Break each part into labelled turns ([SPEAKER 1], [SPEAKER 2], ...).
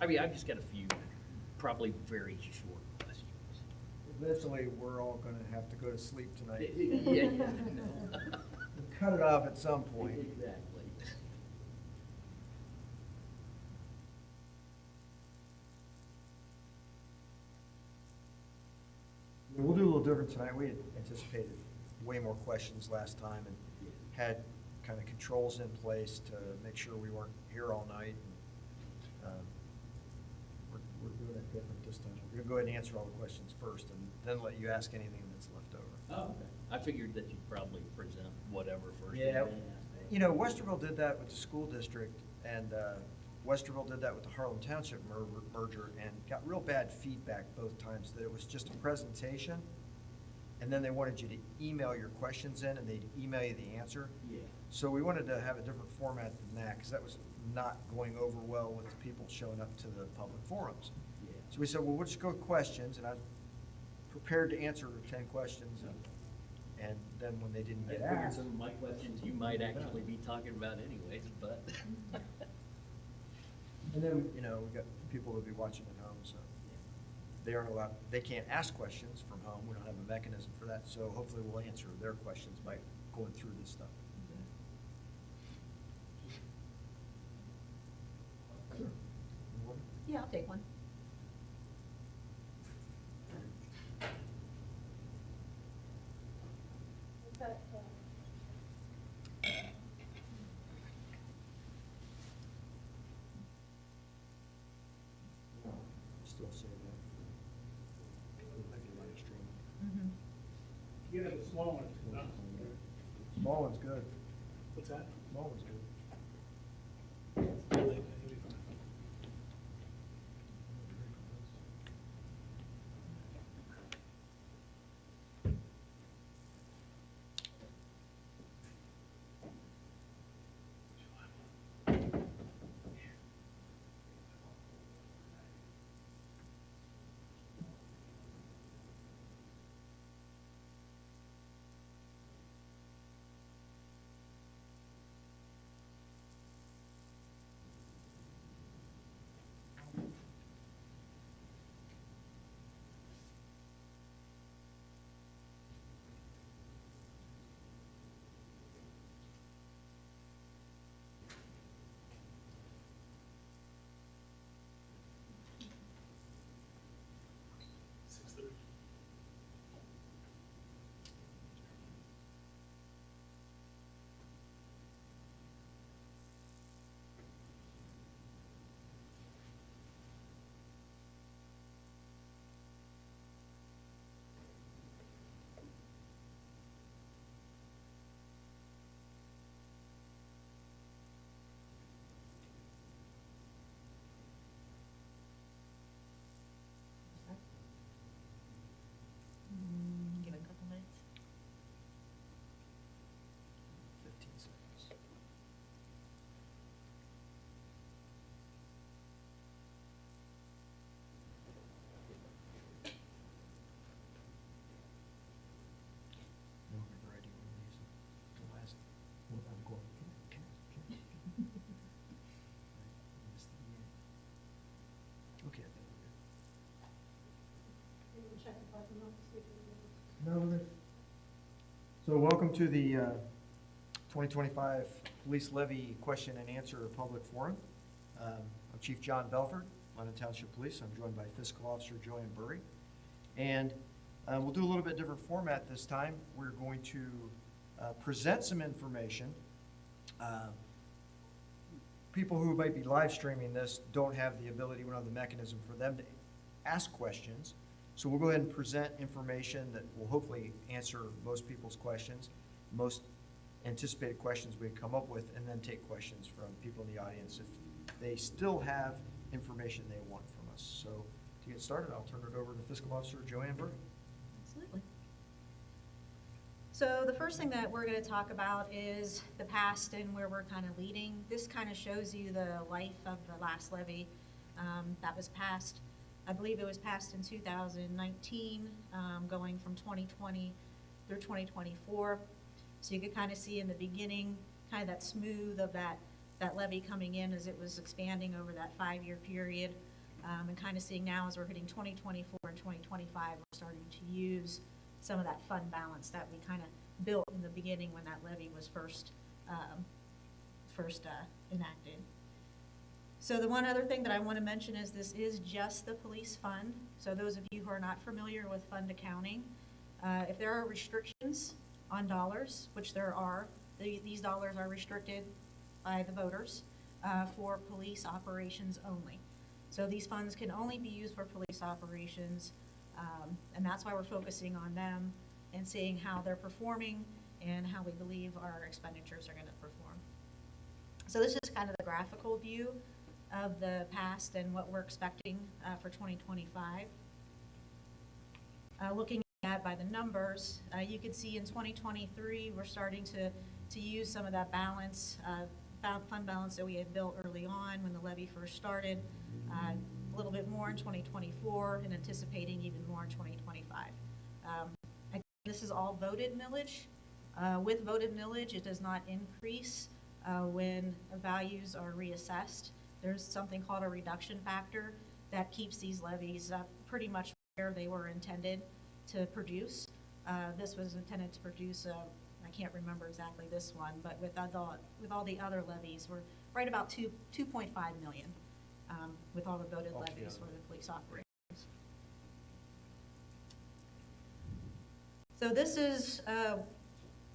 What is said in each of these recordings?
[SPEAKER 1] I mean, I've just got a few, probably very short questions.
[SPEAKER 2] Eventually, we're all gonna have to go to sleep tonight.
[SPEAKER 1] Yeah, no.
[SPEAKER 2] Cut it off at some point.
[SPEAKER 1] Exactly.
[SPEAKER 2] We'll do a little different tonight. We had anticipated way more questions last time and had kind of controls in place to make sure we weren't here all night. We're doing it different this time. We're gonna go ahead and answer all the questions first and then let you ask anything that's left over.
[SPEAKER 1] Oh, okay. I figured that you'd probably present whatever first.
[SPEAKER 2] Yeah,
[SPEAKER 1] and then ask.
[SPEAKER 2] you know, Westerville did that with the school district, and Westerville did that with the Harlan Township merger, and got real bad feedback both times, that it was just a presentation, and then they wanted you to email your questions in, and they'd email you the answer.
[SPEAKER 1] Yeah.
[SPEAKER 2] So we wanted to have a different format than that, because that was not going over well with the people showing up to the public forums.
[SPEAKER 1] Yeah.
[SPEAKER 2] So we said, well, we'll just go with questions, and I was prepared to answer 10 questions, and then when they didn't
[SPEAKER 1] I
[SPEAKER 2] get
[SPEAKER 1] figured
[SPEAKER 2] asked.
[SPEAKER 1] some of my questions you might actually be talking about anyways, but.
[SPEAKER 2] And then, you know, we got people that'll be watching at home, so they aren't allowed, they can't ask questions from home. We don't have a mechanism for that, so hopefully we'll answer their questions by going through this stuff. Sure.
[SPEAKER 3] Yeah, I'll take one.
[SPEAKER 2] Still say that. It might be live stream.
[SPEAKER 3] Mm-hmm.
[SPEAKER 4] You have a small one, no?
[SPEAKER 2] Small one's good.
[SPEAKER 4] What's that?
[SPEAKER 2] Small one's good.
[SPEAKER 3] Give it a couple minutes.
[SPEAKER 2] 15 seconds. No, we're ready when these, the last, well, I'm going, can I? Missed the end. Okay, I think we're good. No, we're good. So welcome to the 2025 Police Levy Question and Answer Public Forum. I'm Chief John Belford, Blendon Township Police. I'm joined by Fiscal Officer Joanne Burry. And we'll do a little bit different format this time. We're going to present some information. People who might be live streaming this don't have the ability, we don't have the mechanism for them to ask questions. So we'll go ahead and present information that will hopefully answer most people's questions, most anticipated questions we come up with, and then take questions from people in the audience if they still have information they want from us. So to get started, I'll turn it over to Fiscal Officer Joanne Burry.
[SPEAKER 3] Absolutely. So the first thing that we're going to talk about is the past and where we're kind of leading. This kind of shows you the life of the last levy that was passed. I believe it was passed in 2019, going from 2020 through 2024. So you could kind of see in the beginning, kind of that smooth of that that levy coming in as it was expanding over that 5-year period, and kind of seeing now as we're hitting 2024 and 2025, we're starting to use some of that fund balance that we kind of built in the beginning when that levy was first enacted. So the one other thing that I want to mention is this is just the police fund. So those of you who are not familiar with fund accounting, if there are restrictions on dollars, which there are, these dollars are restricted by the voters for police operations only. So these funds can only be used for police operations, and that's why we're focusing on them and seeing how they're performing and how we believe our expenditures are going to perform. So this is kind of the graphical view of the past and what we're expecting for 2025. Looking at by the numbers, you can see in 2023 we're starting to use some of that balance, fund balance that we had built early on when the levy first started, a little bit more in 2024 and anticipating even more in 2025. Again, this is all voted millage. With voted millage, it does not increase when values are reassessed. There's something called a reduction factor that keeps these levies pretty much where they were intended to produce. This was intended to produce, I can't remember exactly this one, but with all the other levies, we're right about 2.5 million with all the voted levies for the police operations. So this is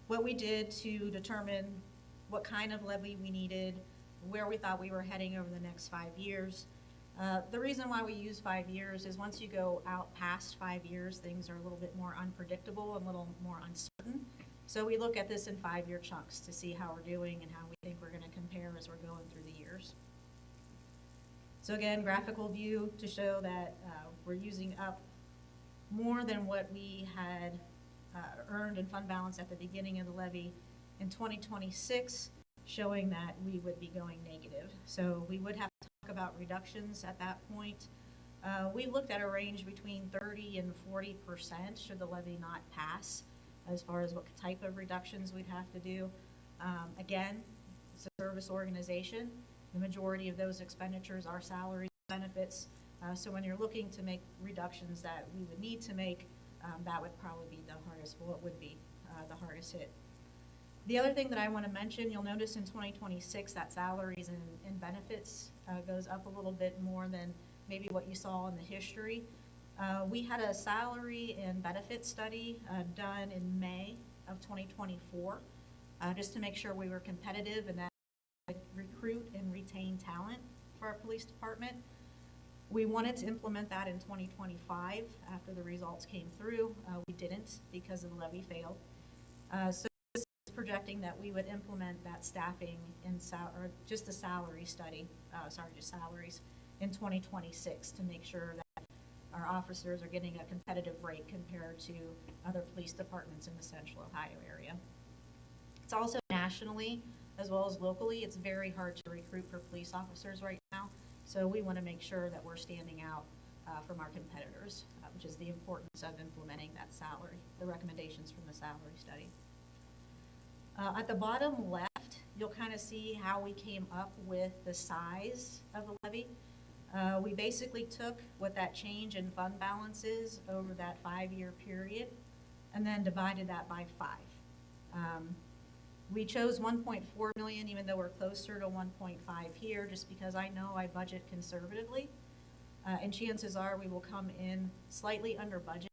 [SPEAKER 3] what we did to determine what kind of levy we needed, where we thought we were heading over the next 5 years. The reason why we use 5 years is once you go out past 5 years, things are a little bit more unpredictable and a little more uncertain. So we look at this in 5-year chunks to see how we're doing and how we think we're going to compare as we're going through the years. So again, graphical view to show that we're using up more than what we had earned in fund balance at the beginning of the levy in 2026, showing that we would be going negative. So we would have to talk about reductions at that point. We looked at a range between 30 and 40% should the levy not pass, as far as what type of reductions we'd have to do. Again, it's a service organization. The majority of those expenditures are salaries, benefits. So when you're looking to make reductions that we would need to make, that would probably be the hardest, well, it would be the hardest hit. The other thing that I want to mention, you'll notice in 2026 that salaries and benefits goes up a little bit more than maybe what you saw in the history. We had a salary and benefit study done in May of 2024, just to make sure we were competitive and that we could recruit and retain talent for our police department. We wanted to implement that in 2025 after the results came through. We didn't because the levy failed. So this is projecting that we would implement that staffing or just the salary study, just salaries in 2026 to make sure that our officers are getting a competitive rate compared to other police departments in the Central Ohio area. It's also nationally as well as locally, it's very hard to recruit for police officers right now. So we want to make sure that we're standing out from our competitors, which is the importance of implementing that salary, the recommendations from the salary study. At the bottom left, you'll kind of see how we came up with the size of the levy. We basically took what that change in fund balance is over that 5-year period and then divided that by 5. We chose 1.4 million, even though we're closer to 1.5 here, just because I know I budget conservatively. And chances are we will come in slightly under budget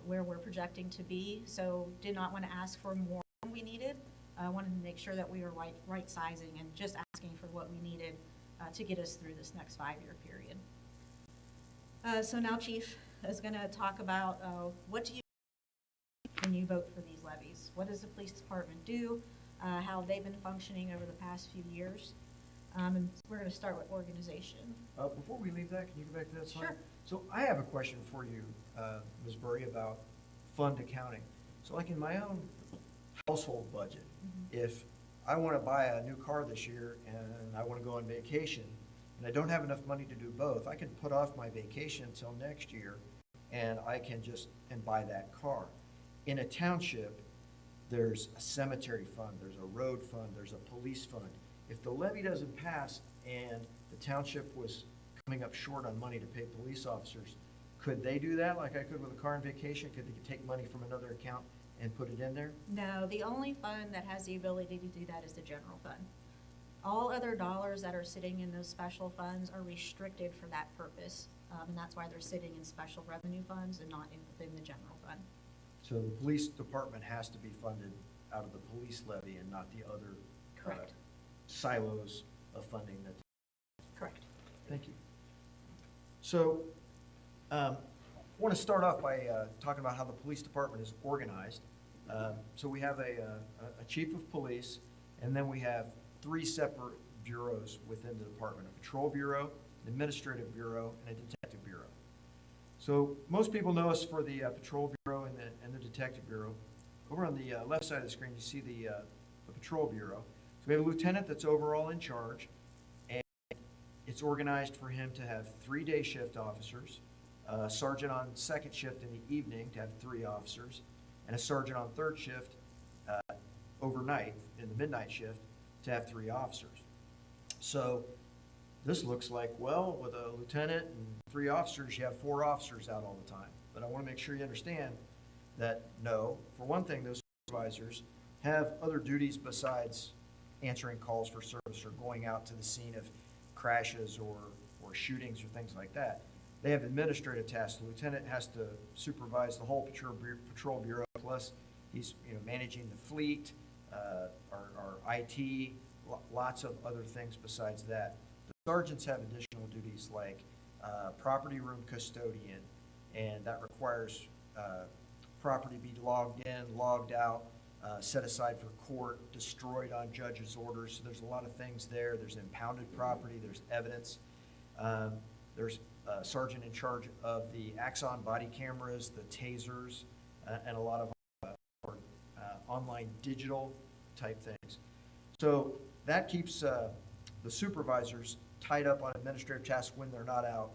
[SPEAKER 3] where we're projecting to be. So did not want to ask for more than we needed. I wanted to make sure that we were right sizing and just asking for what we needed to get us through this next 5-year period. So now Chief is going to talk about what do you do when you vote for these levies? What does the police department do? How they've been functioning over the past few years. And we're going to start with organization.
[SPEAKER 2] Before we leave that, can you go back to that slide?
[SPEAKER 3] Sure.
[SPEAKER 2] So I have a question for you, Ms. Burry, about fund accounting. So like in my own household budget, if I want to buy a new car this year and I want to go on vacation and I don't have enough money to do both, I can put off my vacation until next year and I can just buy that car. In a township, there's a cemetery fund, there's a road fund, there's a police fund. if the levy doesn't pass and the township was coming up short on money to pay police officers, could they do that like I could with a car and vacation? Could they take money from another account and put it in there?
[SPEAKER 3] No, the only fund that has the ability to do that is the general fund. All other dollars that are sitting in those special funds are restricted for that purpose. And that's why they're sitting in special revenue funds and not within the general fund.
[SPEAKER 2] So the police department has to be funded out of the police levy and not the other
[SPEAKER 3] Correct.
[SPEAKER 2] silos of funding that.
[SPEAKER 3] Correct.
[SPEAKER 2] Thank you. So I want to start off by talking about how the police department is organized. So we have a chief of police, and then we have 3 separate bureaus within the department: a patrol bureau, an administrative bureau, and a detective bureau. So most people know us for the patrol bureau and the detective bureau. Over on the left side of the screen, you see the patrol bureau. So we have a lieutenant that's overall in charge, and it's organized for him to have 3 day shift officers, a sergeant on second shift in the evening to have 3 officers, and a sergeant on third shift overnight in the midnight shift to have 3 officers. So this looks like, well, with a lieutenant and 3 officers, you have 4 officers out all the time. But I want to make sure you understand that, no, for one thing, those supervisors have other duties besides answering calls for service or going out to the scene of crashes or shootings or things like that. They have administrative tasks. The lieutenant has to supervise the whole patrol bureau, plus he's managing the fleet, our IT, lots of other things besides that. The sergeants have additional duties like property room custodian, and that requires property be logged in, logged out, set aside for court, destroyed on judge's orders. So there's a lot of things there. There's impounded property, there's evidence. There's a sergeant in charge of the Axon body cameras, the tasers, and a lot of online digital type things. So that keeps the supervisors tied up on administrative tasks when they're not out,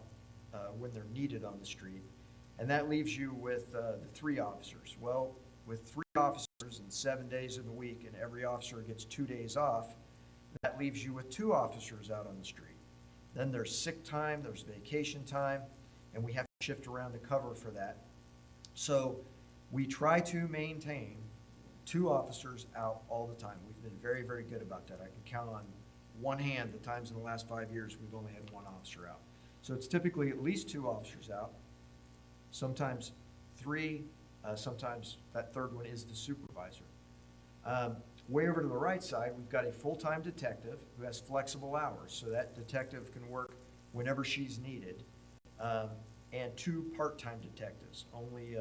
[SPEAKER 2] when they're needed on the street. And that leaves you with the 3 officers. Well, with 3 officers and 7 days of the week, and every officer gets 2 days off, that leaves you with 2 officers out on the street. Then there's sick time, there's vacation time, and we have to shift around to cover for that. So we try to maintain 2 officers out all the time. We've been very, very good about that. I can count on one hand the times in the last 5 years we've only had 1 officer out. So it's typically at least 2 officers out, sometimes 3, sometimes that third one is the supervisor. Way over to the right side, we've got a full-time detective who has flexible hours, so that detective can work whenever she's needed, and 2 part-time detectives. Only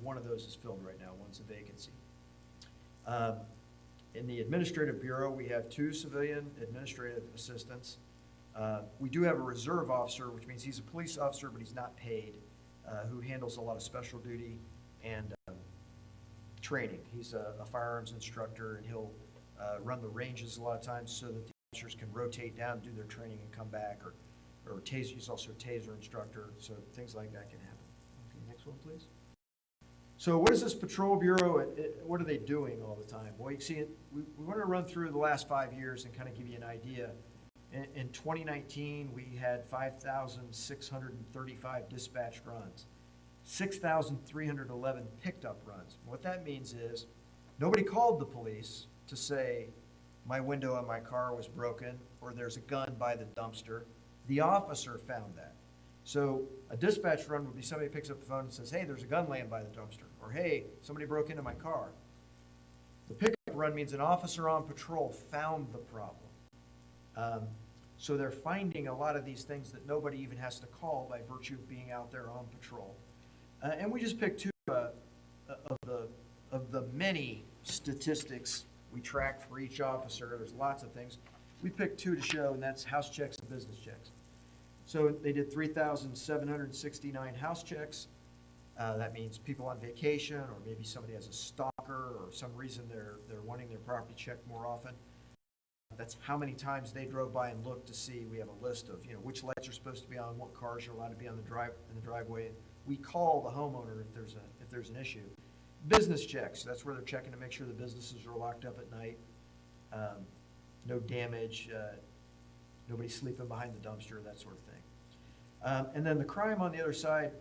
[SPEAKER 2] one of those is filled right now. One's a vacancy. In the administrative bureau, we have 2 civilian administrative assistants. We do have a reserve officer, which means he's a police officer, but he's not paid, who handles a lot of special duty and training. He's a firearms instructor, and he'll run the ranges a lot of times so that the officers can rotate down, do their training, and come back, or taser. He's also a taser instructor, so things like that can happen. Okay, next one, please. So what is this patrol bureau, what are they doing all the time? Well, you see, we want to run through the last 5 years and kind of give you an idea. In 2019, we had 5,635 dispatched runs, 6,311 picked up runs. What that means is nobody called the police to say, my window on my car was broken, or there's a gun by the dumpster. The officer found that. So a dispatch run would be somebody picks up the phone and says, hey, there's a gun laying by the dumpster, or hey, somebody broke into my car. The pickup run means an officer on patrol found the problem. So they're finding a lot of these things that nobody even has to call by virtue of being out there on patrol. And we just picked 2 of the many statistics we track for each officer. There's lots of things. We picked 2 to show, and that's house checks and business checks. So they did 3,769 house checks. That means people on vacation, or maybe somebody has a stalker, or some reason they're wanting their property checked more often. That's how many times they drove by and looked to see. We have a list of which lights are supposed to be on, what cars are allowed to be on the driveway. We call the homeowner if there's an issue. Business checks. That's where they're checking to make sure the businesses are locked up at night. no damage, nobody sleeping behind the dumpster, that sort of thing. And then the crime on the other side,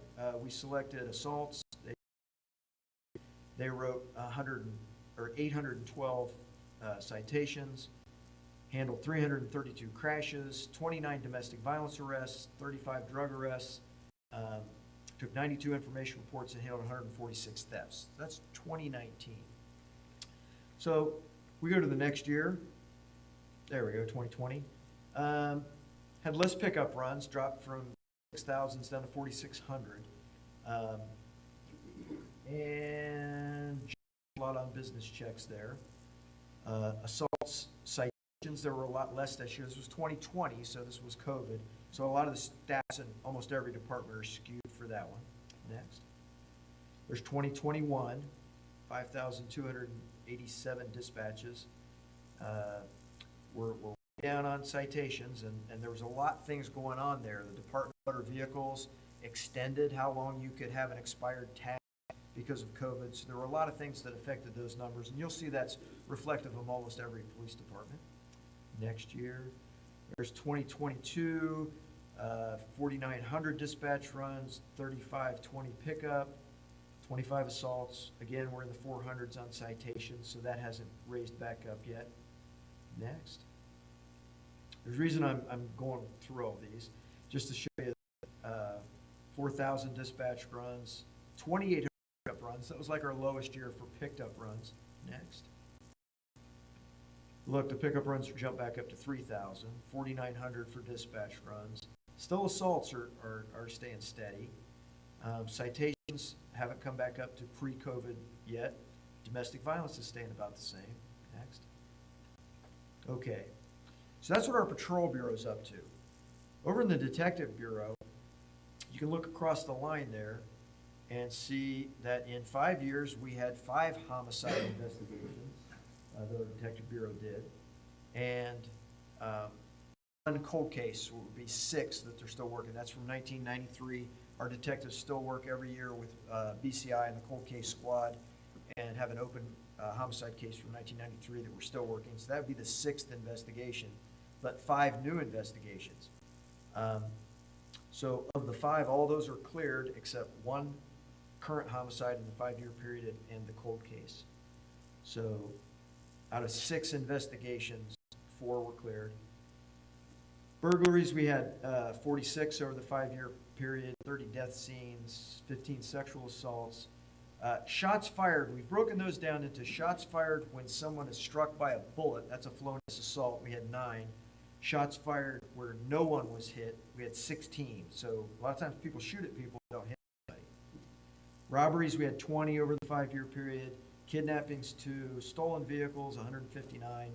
[SPEAKER 2] we selected assaults. They wrote 812 citations, handled 332 crashes, 29 domestic violence arrests, 35 drug arrests, took 92 information reports, and handled 146 thefts. That's 2019. So we go to the next year. There we go, 2020. Had less pickup runs, dropped from 6,000 down to 4,600. And a lot on business checks there. Assaults, citations, there were a lot less this year. This was 2020, so this was COVID. So a lot of the stats in almost every department are skewed for that one. Next. There's 2021, 5,287 dispatches. We're down on citations, and there was a lot of things going on there. The Department of Motor Vehicles extended how long you could have an expired tag because of COVID. So there were a lot of things that affected those numbers, and you'll see that's reflective of almost every police department. Next year, there's 2022, 4,900 dispatch runs, 3,520 pickup, 25 assaults. Again, we're in the 400s on citations, so that hasn't raised back up yet. Next. There's a reason I'm going through all these, just to show you 4,000 dispatch runs, 2,800 pickup runs. That was like our lowest year for picked up runs. Next. Look, the pickup runs jump back up to 3,000, 4,900 for dispatch runs. Still assaults are staying steady. Citations haven't come back up to pre-COVID yet. Domestic violence is staying about the same. Next. Okay, so that's what our patrol bureau is up to. Over in the detective bureau, you can look across the line there and see that in 5 years we had 5 homicide investigations that our detective bureau did, and one cold case would be 6 that they're still working. That's from 1993. Our detectives still work every year with BCI and the cold case squad, and have an open homicide case from 1993 that we're still working. So that would be the 6th investigation, but 5 new investigations. So of the 5, all those are cleared except 1 current homicide in the 5-year period and the cold case. So out of 6 investigations, 4 were cleared. Burglaries, we had 46 over the 5-year period, 30 death scenes, 15 sexual assaults. Shots fired, we've broken those down into shots fired when someone is struck by a bullet. That's a felonious assault. We had 9. Shots fired where no one was hit. We had 16. So a lot of times people shoot at people and don't hit anybody. Robberies, we had 20 over the 5-year period. Kidnappings, 2. Stolen vehicles, 159.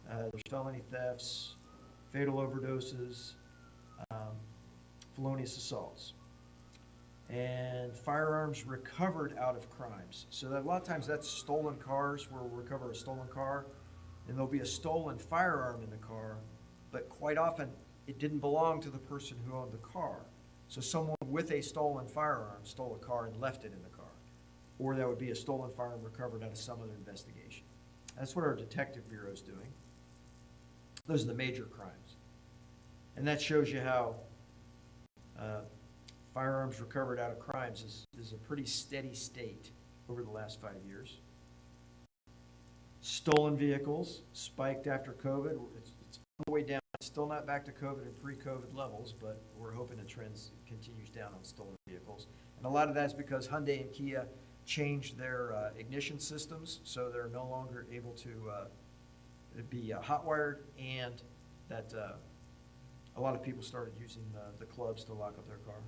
[SPEAKER 2] There's felony thefts, fatal overdoses, felonious assaults. And firearms recovered out of crimes. So that a lot of times that's stolen cars, where we'll recover a stolen car, and there'll be a stolen firearm in the car, but quite often it didn't belong to the person who owned the car. So someone with a stolen firearm stole a car and left it in the car. Or that would be a stolen firearm recovered out of some other investigation. That's what our detective bureau is doing. Those are the major crimes. And that shows you how firearms recovered out of crimes is a pretty steady state over the last 5 years. Stolen vehicles spiked after COVID. It's on the way down. It's still not back to COVID and pre-COVID levels, but we're hoping the trend continues down on stolen vehicles. And a lot of that is because Hyundai and Kia changed their ignition systems, so they're no longer able to be hot-wired, and that a lot of people started using the clubs to lock up their car.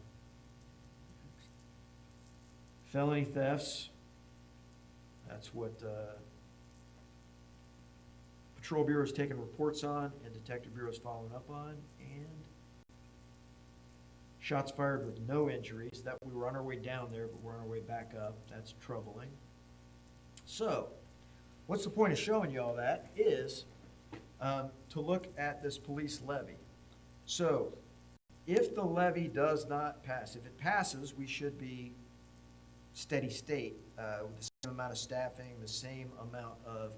[SPEAKER 2] Felony thefts, that's what Patrol Bureau is taking reports on and Detective Bureau is following up on. And shots fired with no injuries. That we were on our way down there, but we're on our way back up. That's troubling. So, what's the point of showing you all that is to look at this police levy. So, if the levy does not pass, if it passes, we should be steady state with the same amount of staffing, the same amount of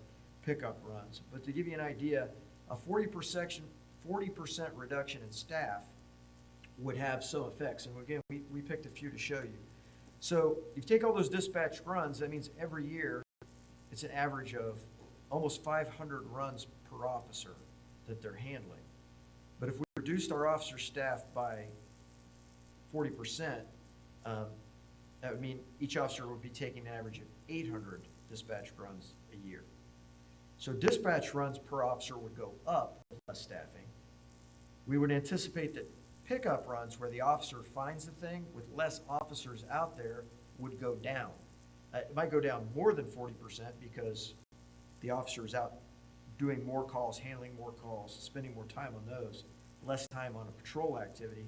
[SPEAKER 2] pickup runs. But to give you an idea, a 40% reduction in staff would have some effects. And again, we picked a few to show you. So if you take all those dispatch runs, that means every year it's an average of almost 500 runs per officer that they're handling. But if we reduced our officer staff by 40%, that would mean each officer would be taking an average of 800 dispatch runs a year. So dispatch runs per officer would go up with less staffing. We would anticipate that pickup runs where the officer finds the thing with less officers out there would go down. It might go down more than 40% because the officer is out doing more calls, handling more calls, spending more time on those, less time on a patrol activity.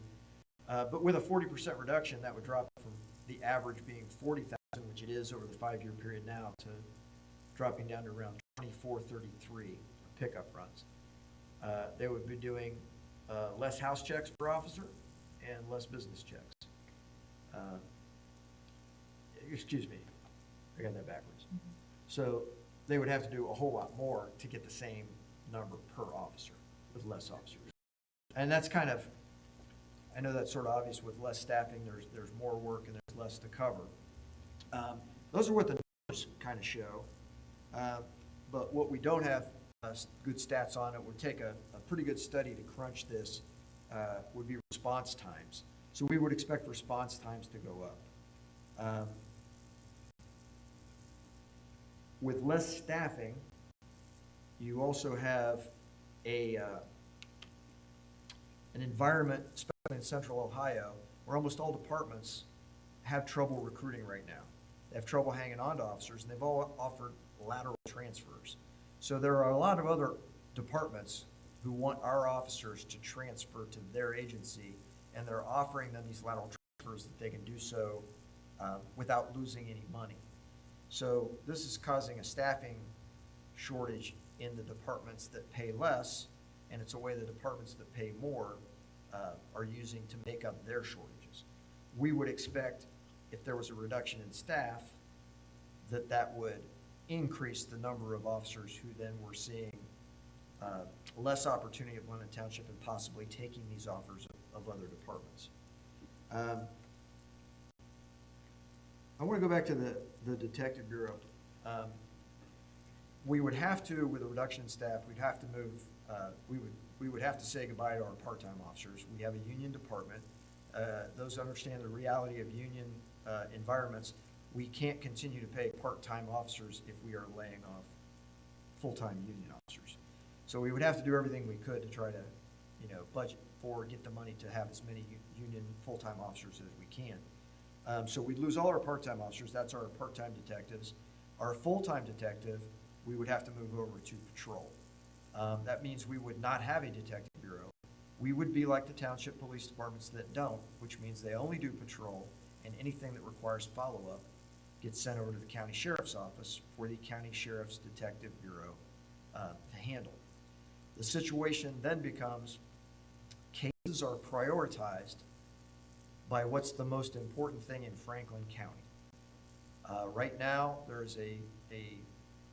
[SPEAKER 2] But with a 40% reduction, that would drop from the average being 40,000, which it is over the 5-year period now, to dropping down to around 2433 pickup runs. They would be doing less house checks per officer and less business checks. Excuse me, I got that backwards. So they would have to do a whole lot more to get the same number per officer with less officers. And that's kind of, I know that's sort of obvious with less staffing, there's more work and there's less to cover. Those are what the numbers kind of show. But what we don't have good stats on, it would take a pretty good study to crunch this, would be response times. So we would expect response times to go up. With less staffing, you also have an environment, especially in central Ohio, where almost all departments have trouble recruiting right now. They have trouble hanging on to officers, and they've all offered lateral transfers. So there are a lot of other departments who want our officers to transfer to their agency, and they're offering them these lateral transfers that they can do so without losing any money. So this is causing a staffing shortage in the departments that pay less, and it's a way the departments that pay more are using to make up their shortages. We would expect, if there was a reduction in staff, that would increase the number of officers who then were seeing less opportunity at Blendon Township and possibly taking these offers of other departments. I want to go back to the Detective Bureau. We would have to, with a reduction in staff, we'd have to move, we would have to say goodbye to our part-time officers. We have a union department. Those understand the reality of union environments. We can't continue to pay part-time officers if we are laying off full-time union officers. So we would have to do everything we could to try to, budget for, get the money to have as many union full-time officers as we can. So we'd lose all our part-time officers. That's our part-time detectives. Our full-time detective, we would have to move over to patrol. That means we would not have a detective bureau. We would be like the township police departments that don't, which means they only do patrol, and anything that requires follow-up gets sent over to the county sheriff's office for the county sheriff's detective bureau to handle. The situation then becomes cases are prioritized by what's the most important thing in Franklin County. Right now, there's a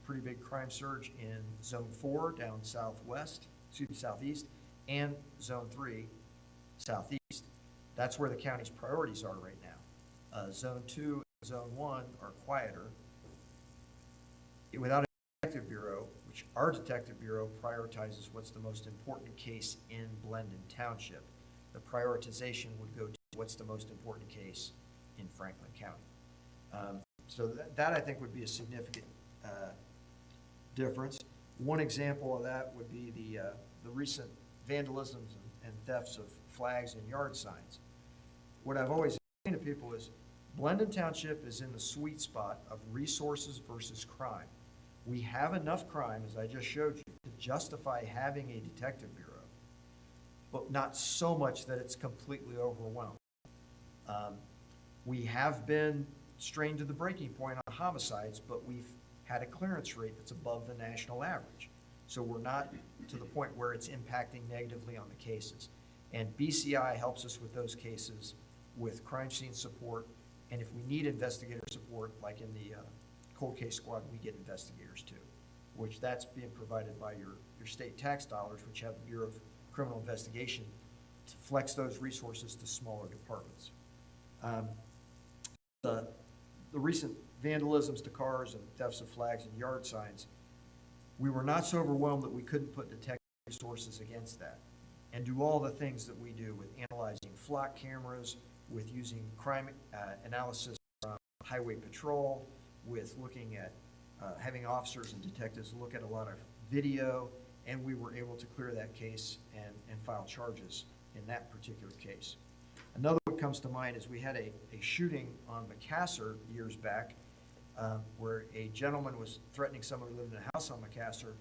[SPEAKER 2] pretty big crime surge in Zone 4 down southeast, and Zone 3 southeast. That's where the county's priorities are right now. Zone 2 and Zone 1 are quieter. Without a detective bureau, which our detective bureau prioritizes what's the most important case in Blendon Township, the prioritization would go to what's the most important case in Franklin County. So that I think would be a significant difference. One example of that would be the recent vandalisms and thefts of flags and yard signs. What I've always explained to people is Blendon Township is in the sweet spot of resources versus crime. We have enough crime, as I just showed you, to justify having a detective bureau, but not so much that it's completely overwhelmed. We have been strained to the breaking point on homicides, but we've had a clearance rate that's above the national average. So we're not to the point where it's impacting negatively on the cases. And BCI helps us with those cases with crime scene support, and if we need investigator support, like in the cold case squad, we get investigators too. which that's being provided by your state tax dollars, which have the Bureau of Criminal Investigation to flex those resources to smaller departments. The recent vandalisms to cars and thefts of flags and yard signs, we were not so overwhelmed that we couldn't put detective resources against that and do all the things that we do with analyzing flock cameras, with using crime analysis from highway patrol, with looking at having officers and detectives look at a lot of video, and we were able to clear that case and file charges in that particular case. Another one comes to mind is we had a shooting on McCasser years back where a gentleman was threatening someone who lived in a house on McCasser,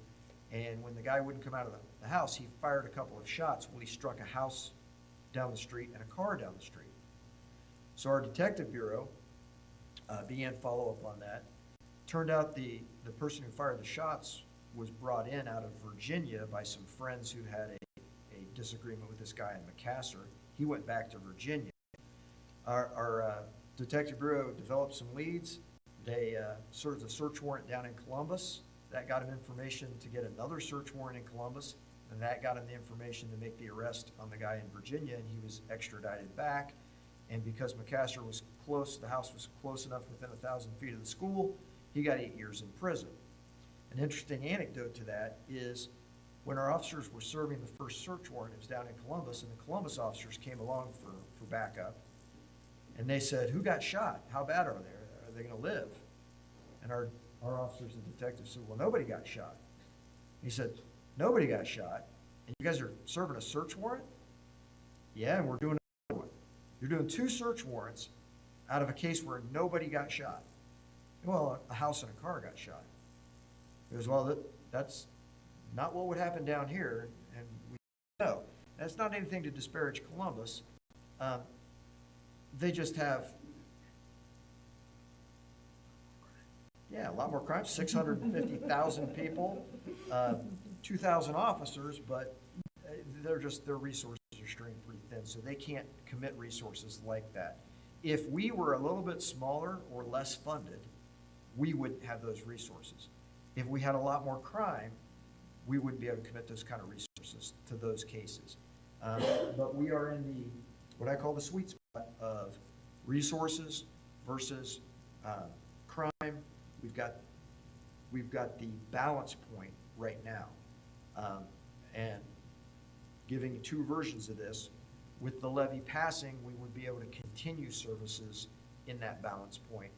[SPEAKER 2] and when the guy wouldn't come out of the house, he fired a couple of shots. Well, he struck a house down the street and a car down the street. So our detective bureau began follow-up on that. Turned out the person who fired the shots was brought in out of Virginia by some friends who had a disagreement with this guy in McCasser. He went back to Virginia. Our detective bureau developed some leads. They served a search warrant down in Columbus. That got him information to get another search warrant in Columbus, and that got him the information to make the arrest on the guy in Virginia, and he was extradited back. And because McCasser was close, the house was close enough within 1,000 feet of the school, he got 8 years in prison. An interesting anecdote to that is when our officers were serving the first search warrant, it was down in Columbus, and the Columbus officers came along for backup, and they said, "Who got shot? How bad are they? Are they going to live?" And our officers and detectives said, "Well, nobody got shot." He said, "Nobody got shot, and you guys are serving a search warrant?" "Yeah, and we're doing another one." "You're doing 2 search warrants out of a case where nobody got shot." "Well, a house and a car got shot." He goes, "Well, that's not what would happen down here," and we know. That's not anything to disparage Columbus. They just have, a lot more crime, 650,000 people, 2,000 officers, but their resources are strained pretty thin, so they can't commit resources like that. If we were a little bit smaller or less funded, we wouldn't have those resources. If we had a lot more crime, we wouldn't be able to commit those kind of resources to those cases. But we are in what I call the sweet spot of resources versus crime. We've got the balance point right now, and giving 2 versions of this. With the levy passing, we would be able to continue services in that balance point.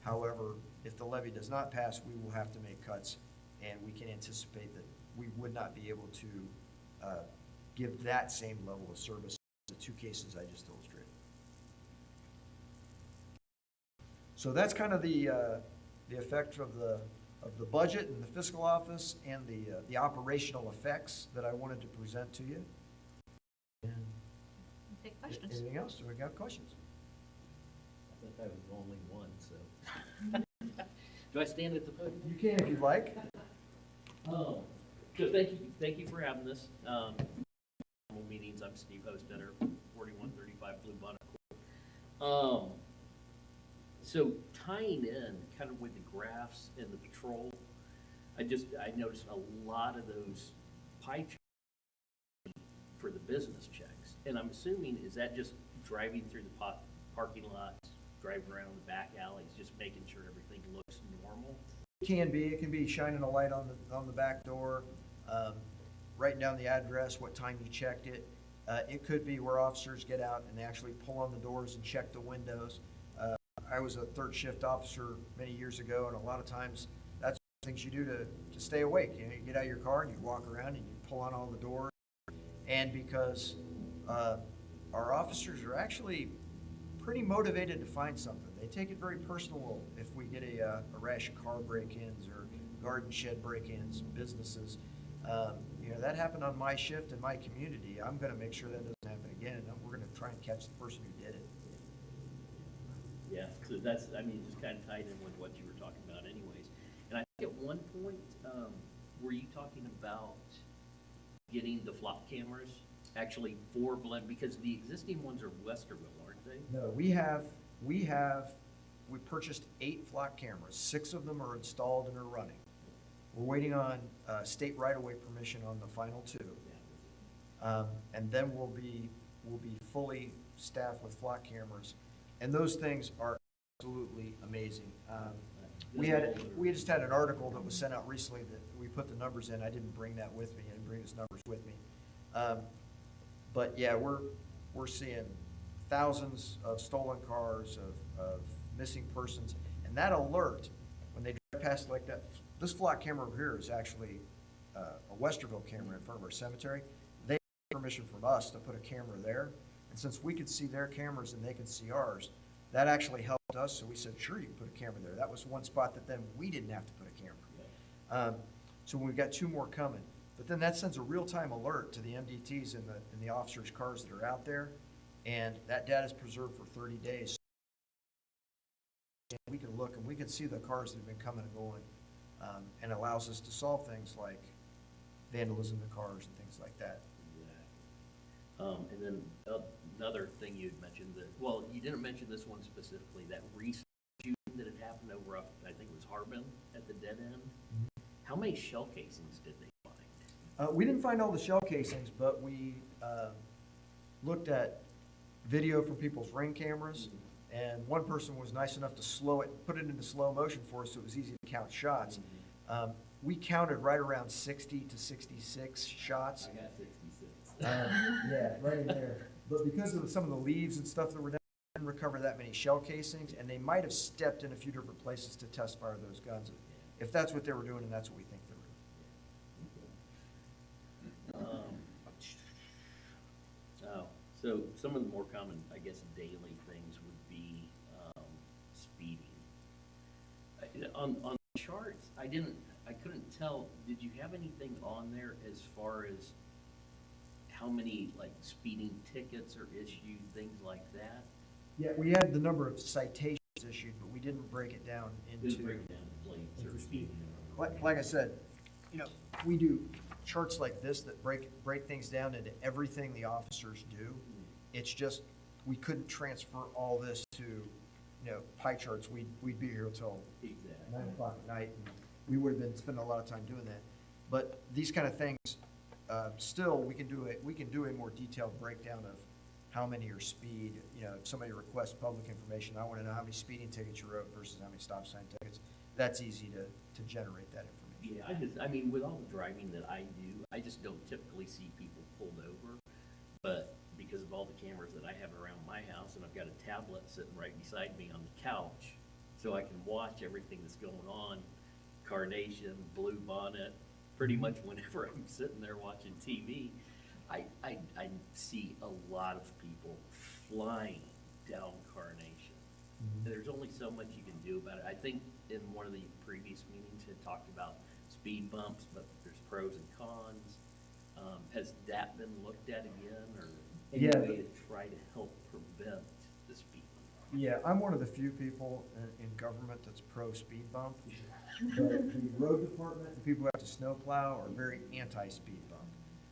[SPEAKER 2] However, if the levy does not pass, we will have to make cuts, and we can anticipate that we would not be able to give that same level of service to 2 cases I just illustrated. So that's kind of the effect of the budget and the fiscal office and the operational effects that I wanted to present to you. And
[SPEAKER 3] Take questions.
[SPEAKER 2] anything else? Do we got questions?
[SPEAKER 1] I thought I was the only one, so. Do I stand at the podium?
[SPEAKER 2] You can if you'd like.
[SPEAKER 1] So thank you for having this. Meetings. I'm Steve Hostetter, 4135 Blue Bonnet Court. So tying in kind of with the graphs and the patrol, I noticed a lot of those pie charts for the business checks. And I'm assuming, is that just driving through the parking lots, driving around the back alleys, just making sure everything looks normal?
[SPEAKER 2] It can be shining a light on the back door, writing down the address, what time you checked it. It could be where officers get out and they actually pull on the doors and check the windows. I was a 3rd shift officer many years ago, and a lot of times that's things you do to stay awake. You get out of your car and you walk around and you pull on all the doors. And because our officers are actually pretty motivated to find something. They take it very personal if we get a rash of car break-ins or garden shed break-ins, businesses. That happened on my shift in my community. I'm going to make sure that doesn't happen again, and we're going to try and catch the person who did it.
[SPEAKER 1] Yeah, so that's, just kind of tied in with what you were talking about anyways. And I think at one point, were you talking about getting the flop cameras actually for Blend, because the existing ones are Westerville, aren't they?
[SPEAKER 2] No, we purchased 8 flock cameras. 6 of them are installed and are running. We're waiting on state right-of-way permission on the final two. And then we'll be fully staffed with flock cameras. And those things are absolutely amazing. We just had an article that was sent out recently that we put the numbers in. I didn't bring that with me. I didn't bring those numbers with me. But yeah, we're seeing thousands of stolen cars, of missing persons. And that alert, when they drive past like that, this flock camera over here is actually a Westerville camera in front of our cemetery. They had permission from us to put a camera there. And since we could see their cameras and they could see ours, that actually helped us. So we said, sure, you can put a camera there. That was one spot that then we didn't have to put a camera. So we've got two more coming. But then that sends a real-time alert to the MDTs and the officers' cars that are out there. And that data is preserved for 30 days. And we can look and we can see the cars that have been coming and going, and allows us to solve things like vandalism in cars and things like that.
[SPEAKER 1] And then another thing you had mentioned that, well, you didn't mention this one specifically, that recent shooting that had happened over up, I think it was Harbin at the dead end. How many shell casings did they find?
[SPEAKER 2] We didn't find all the shell casings, but we looked at video from people's ring cameras, and one person was nice enough to put it into slow motion for us so it was easy to count shots. We counted right around 60 to 66 shots.
[SPEAKER 1] I got 66.
[SPEAKER 2] Yeah, right in there. But because of some of the leaves and stuff that were down, we didn't recover that many shell casings, and they might have stepped in a few different places to test fire those guns. If that's what they were doing, and that's what we think they were doing.
[SPEAKER 1] So some of the more common, I guess, daily things would be speeding. On the charts, I couldn't tell, did you have anything on there as far as how many like speeding tickets are issued, things like that?
[SPEAKER 2] Yeah, we had the number of citations issued, but we didn't break it down into.
[SPEAKER 1] Didn't break down plates or speeding.
[SPEAKER 2] Like I said, we do charts like this that break things down into everything the officers do. It's just, we couldn't transfer all this to, pie charts. We'd be here till 9 o'clock at night, and we would have been spending a lot of time doing that. But these kind of things, still, we can do a more detailed breakdown of how many are speed. If somebody requests public information, I want to know how many speeding tickets you wrote versus how many stop sign tickets. That's easy to generate that information.
[SPEAKER 1] Yeah, I mean, with all the driving that I do, I just don't typically see people pulled over. But because of all the cameras that I have around my house, and I've got a tablet sitting right beside me on the couch, so I can watch everything that's going on, Carnation, Blue Bonnet, pretty much whenever I'm sitting there watching TV, I see a lot of people flying down Carnation. There's only so much you can do about it. I think in one of the previous meetings had talked about speed bumps, but there's pros and cons. Has that been looked at again, or any way to try to help prevent the speed bump?
[SPEAKER 2] Yeah, I'm one of the few people in government that's pro speed bump. But the road department, the people who have to snowplow are very anti-speed bump.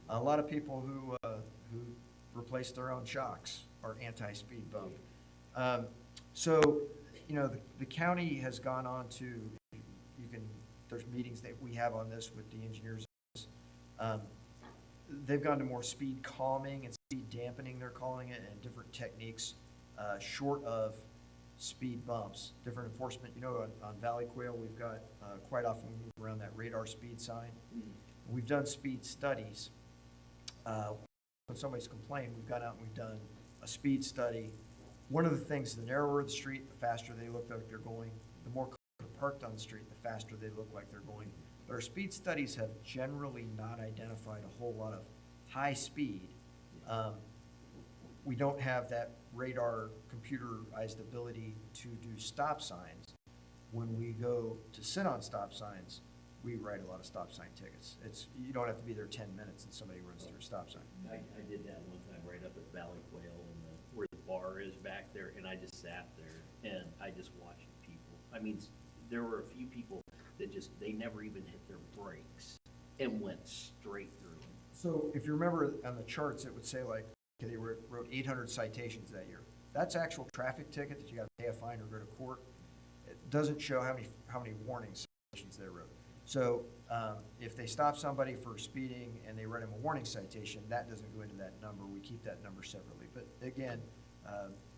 [SPEAKER 2] A lot of people who replace their own shocks are anti-speed bump. So, the county has gone on to, there's meetings that we have on this with the engineers. They've gone to more speed calming and speed dampening, they're calling it, and different techniques, short of speed bumps, different enforcement. On Valley Quail, we've got, quite often we move around that radar speed sign. We've done speed studies. When somebody's complained, we've gone out and we've done a speed study. One of the things, the narrower the street, the faster they look like they're going. The more cars are parked on the street, the faster they look like they're going. But our speed studies have generally not identified a whole lot of high speed. We don't have that radar computerized ability to do stop signs. When we go to sit on stop signs, we write a lot of stop sign tickets. You don't have to be there 10 minutes and somebody runs through a stop sign.
[SPEAKER 1] I did that one time right up at Valley Quail and where the bar is back there, and I just sat there and I just watched people. I mean, there were a few people that they never even hit their brakes and went straight through them.
[SPEAKER 2] So if you remember on the charts, it would say like, okay, they wrote 800 citations that year. That's actual traffic ticket that you got to pay a fine or go to court. It doesn't show how many warning citations they wrote. So if they stop somebody for speeding and they write them a warning citation, that doesn't go into that number. We keep that number separately. But again,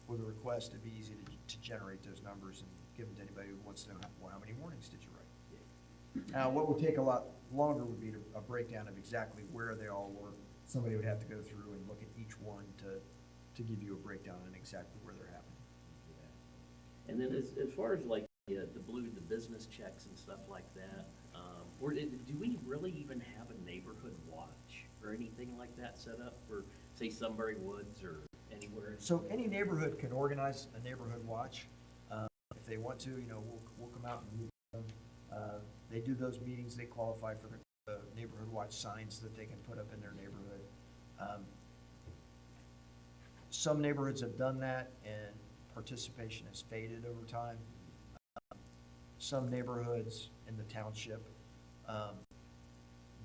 [SPEAKER 2] with a request, it'd be easy to generate those numbers and give them to anybody who wants to know, well, how many warnings did you write? What would take a lot longer would be a breakdown of exactly where they all were. Somebody would have to go through and look at each one to give you a breakdown on exactly where they're happening.
[SPEAKER 1] And then as far as like the business checks and stuff like that, or do we really even have a neighborhood watch or anything like that set up for, say, Sunbury Woods or anywhere?
[SPEAKER 2] So any neighborhood can organize a neighborhood watch. If they want to, we'll come out and meet them. They do those meetings, they qualify for the neighborhood watch signs that they can put up in their neighborhood. Some neighborhoods have done that and participation has faded over time. Some neighborhoods in the township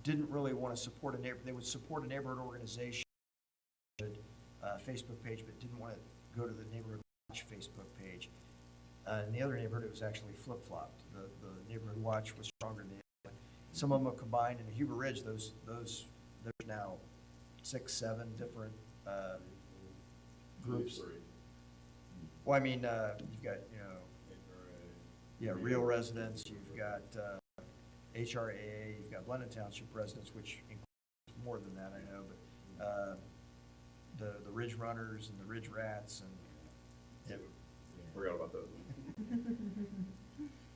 [SPEAKER 2] didn't really want to support they would support a neighborhood organization, Facebook page, but didn't want to go to the neighborhood watch Facebook page. In the other neighborhood, it was actually flip-flopped. The neighborhood watch was stronger than the other. Some of them are combined. In the Huber Ridge, there's now 6, 7 different groups. Well, I mean, you've got, real residents, you've got HRAA, you've got Blendon Township residents, which includes more than that, I know, but the Ridge Runners and the Ridge Rats and
[SPEAKER 5] Forgot about those.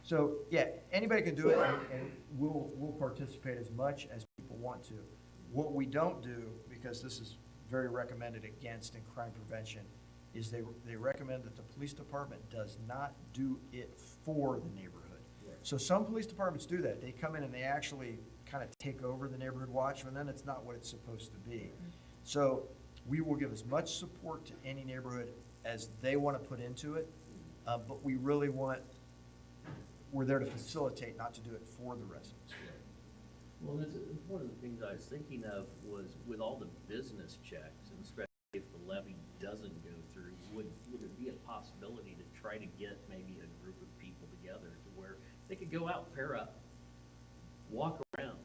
[SPEAKER 2] So, yeah, anybody can do it, and we'll participate as much as people want to. What we don't do, because this is very recommended against in crime prevention, is they recommend that the police department does not do it for the neighborhood.
[SPEAKER 1] Right.
[SPEAKER 2] So some police departments do that. They come in and they actually kind of take over the neighborhood watch, and then it's not what it's supposed to be. So we will give as much support to any neighborhood as they want to put into it, but we're there to facilitate, not to do it for the residents.
[SPEAKER 1] Well, that's one of the things I was thinking of was with all the business checks, and especially if the levy doesn't go through, would it be a possibility to try to get maybe a group of people together to where they could go out, pair up, walk around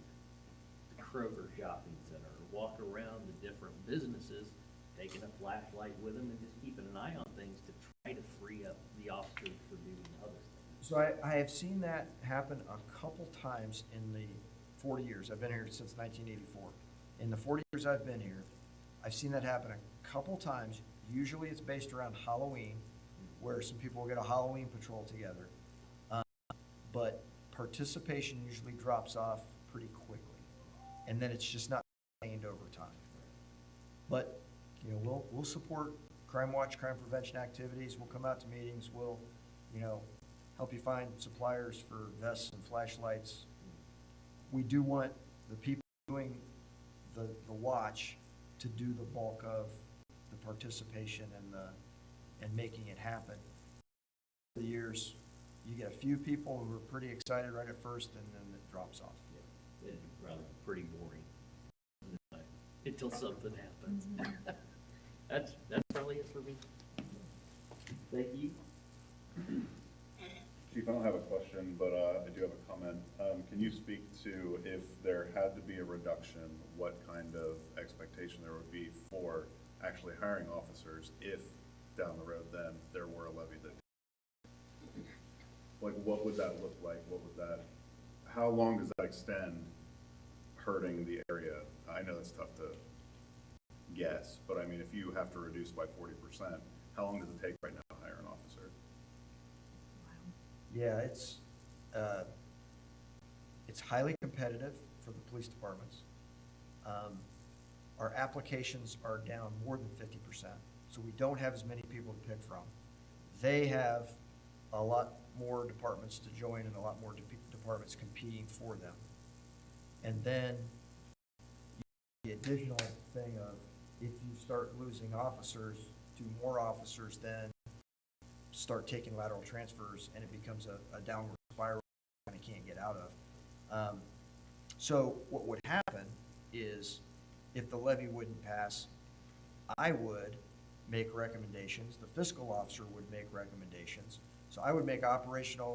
[SPEAKER 1] the Kroger shopping center, or walk around the different businesses, taking a flashlight with them and just keeping an eye on things to try to free up the officers for doing other things?
[SPEAKER 2] So I have seen that happen a couple times in the 40 years. I've been here since 1984. In the 40 years I've been here, I've seen that happen a couple times. Usually it's based around Halloween, where some people will get a Halloween patrol together. But participation usually drops off pretty quickly. And then it's just not sustained over time. But, we'll support Crime Watch, crime prevention activities. We'll come out to meetings. We'll, help you find suppliers for vests and flashlights. We do want the people doing the watch to do the bulk of the participation and making it happen. For the years, you get a few people who are pretty excited right at first, and then it drops off.
[SPEAKER 1] Yeah, it'd be probably pretty boring until something happens. That's probably it for me. Thank you.
[SPEAKER 5] Chief, I don't have a question, but I do have a comment. Can you speak to if there had to be a reduction, what kind of expectation there would be for actually hiring officers if down the road then there were a levy that, like, what would that look like? How long does that extend hurting the area? I know it's tough to guess, but I mean, if you have to reduce by 40%, how long does it take right now to hire an officer?
[SPEAKER 2] Yeah, it's highly competitive for the police departments. Our applications are down more than 50%, so we don't have as many people to pick from. They have a lot more departments to join and a lot more departments competing for them. And then the additional thing of, if you start losing officers, do more officers then start taking lateral transfers, and it becomes a downward spiral you kind of can't get out of. So what would happen is, if the levy wouldn't pass, I would make recommendations, the fiscal officer would make recommendations. So I would make operational